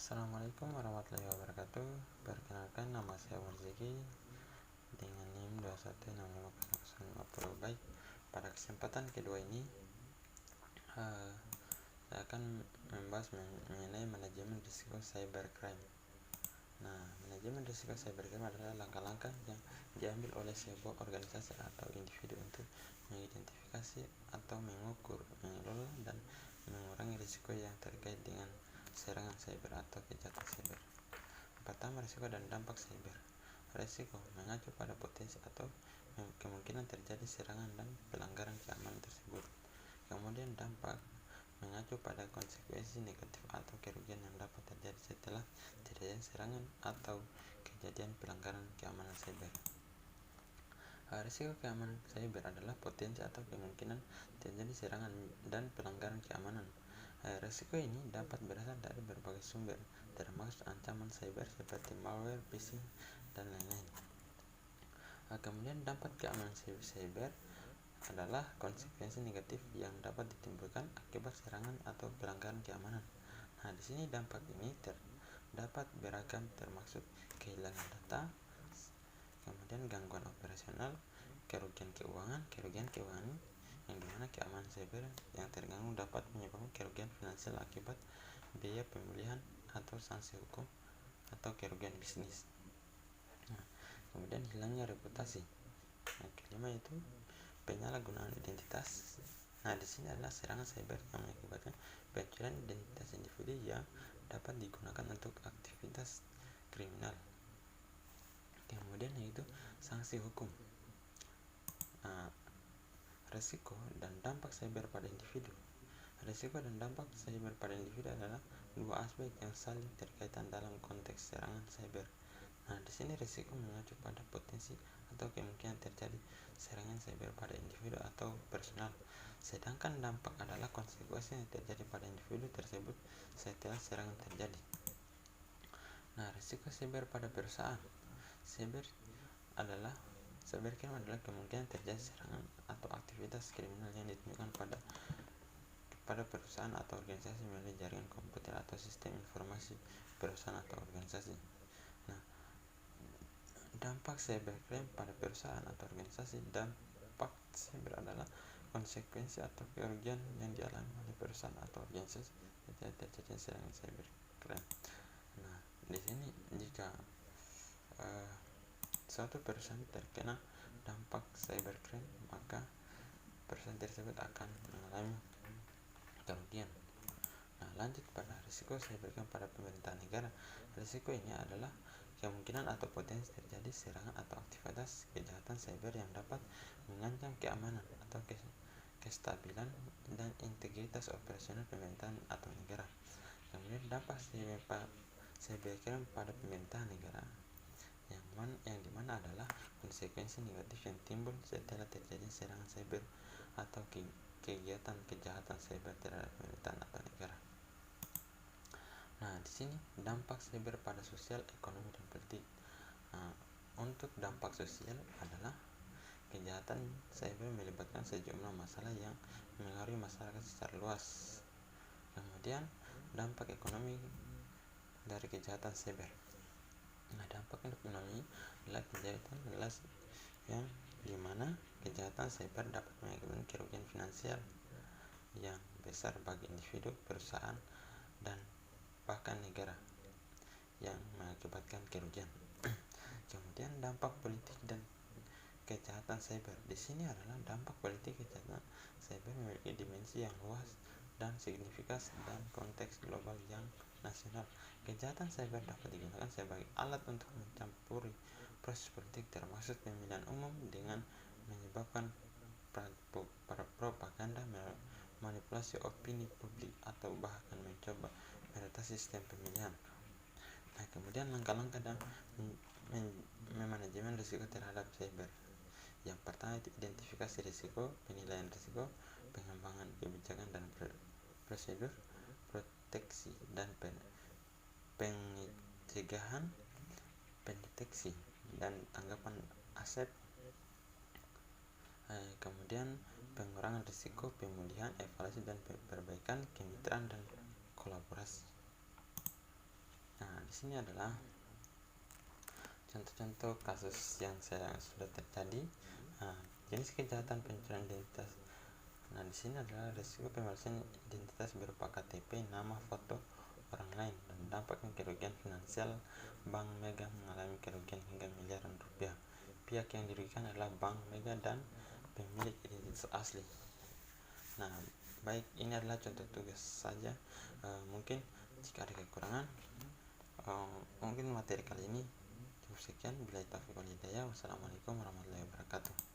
Assalamualaikum warahmatullahi wabarakatuh. Perkenalkan, nama saya Warziki dengan NIM 216550. Baik, pada kesempatan kedua ini saya akan membahas mengenai manajemen risiko cybercrime. Nah, manajemen risiko cybercrime adalah langkah-langkah yang diambil oleh sebuah organisasi atau individu untuk mengidentifikasi atau mengukur, mengelola, dan mengurangi risiko yang terkait dengan serangan cyber atau kejahatan cyber. Pertama, risiko dan dampak cyber. Risiko mengacu pada potensi atau kemungkinan terjadi serangan dan pelanggaran keamanan tersebut. Kemudian dampak mengacu pada konsekuensi negatif atau kerugian yang dapat terjadi setelah terjadi serangan atau kejadian pelanggaran keamanan cyber. Risiko keamanan cyber adalah potensi atau kemungkinan terjadi serangan dan pelanggaran keamanan. Risiko ini dapat berasal dari berbagai sumber, termasuk ancaman cyber seperti malware, phishing, dan lain-lain. Kemudian dampak keamanan cyber adalah konsekuensi negatif yang dapat ditimbulkan akibat serangan atau pelanggaran keamanan. Nah, di sini dampak ini terdapat beragam, termasuk kehilangan data, kemudian gangguan operasional, kerugian keuangan yang dimana keamanan cyber yang terganggu dapat menyebabkan kerugian finansial akibat biaya pemulihan atau sanksi hukum atau kerugian bisnis. Nah, kemudian hilangnya reputasi. Yang kelima itu penyalahgunaan identitas. Nah, di sini adalah serangan cyber yang mengakibatkan pencurian identitas individu yang dapat digunakan untuk aktivitas kriminal. Kemudian yaitu sanksi hukum. Risiko dan dampak cyber pada individu. Risiko dan dampak cyber pada individu adalah dua aspek yang saling terkaitan dalam konteks serangan cyber. Nah, di sini risiko mengacu pada potensi atau kemungkinan terjadi serangan cyber pada individu atau personal, sedangkan dampak adalah konsekuensi yang terjadi pada individu tersebut setelah serangan terjadi. Nah, risiko cyber pada perusahaan. Cybercrime adalah kemungkinan terjadi serangan atau aktivitas kriminal yang ditemukan pada perusahaan atau organisasi melalui jaringan komputer atau sistem informasi perusahaan atau organisasi. Nah, dampak cybercrime pada perusahaan atau organisasi. Dampak cyber adalah konsekuensi atau kerugian yang dialami oleh perusahaan atau organisasi setelah terjadi serangan cybercrime. Nah, di sini jika suatu perusahaan terkena dampak cybercrime, maka perusahaan tersebut akan mengalami kerugian. Nah, lanjut pada risiko cybercrime pada pemerintah negara. Risiko ini adalah kemungkinan atau potensi terjadi serangan atau aktivitas kejahatan cyber yang dapat mengancam keamanan atau kestabilan dan integritas operasional pemerintahan atau negara. Kemudian dampak cybercrime pada pemerintah negara yang dimana adalah konsekuensi negatif yang timbul setelah terjadi serangan cyber atau kegiatan kejahatan cyber terhadap pemerintahan atau negara. Nah, di sini dampak cyber pada sosial, ekonomi, dan politik. Nah, untuk dampak sosial adalah kejahatan cyber melibatkan sejumlah masalah yang mengaruhi masyarakat secara luas. Kemudian dampak ekonomi dari kejahatan cyber. Nah, dampak ekonomi adalah kejahatan jelas yang dimana kejahatan cyber dapat mengakibatkan kerugian finansial yang besar bagi individu, perusahaan, dan bahkan negara yang mengakibatkan kerugian. Kemudian dampak politik dan kejahatan cyber. Di sini adalah dampak politik kejahatan cyber memiliki dimensi yang luas dan signifikan dan konteks global yang nasional. Kejahatan cyber dapat digunakan sebagai alat untuk mencampuri proses politik, termasuk pemilihan umum, dengan menyebabkan propaganda, manipulasi opini publik, atau bahkan mencoba meretas sistem pemilihan. Nah, kemudian langkah-langkah dalam manajemen risiko terhadap cyber. Yang pertama itu identifikasi risiko, penilaian risiko, pengembangan kebijakan dan prosedur, proteksi dan pencegahan, pendeteksi dan tanggapan aset. Kemudian pengurangan risiko, pemulihan, evaluasi dan perbaikan, kemitraan dan kolaborasi. di sini adalah contoh-contoh kasus yang sudah terjadi. Jenis kejahatan pencurian identitas. Nah, di sini adalah risiko pemalsuan identitas berupa KTP, nama, foto orang lain, dan dampaknya kerugian finansial. Bank Mega mengalami kerugian hingga miliaran rupiah. Pihak yang dirugikan adalah Bank Mega dan pemilik identitas asli. Nah, baik, ini adalah contoh tugas saja. Mungkin jika ada kekurangan, mungkin materi kali ini cukup sekian. Bila taufiq wal hidayah. Wassalamualaikum warahmatullahi wabarakatuh.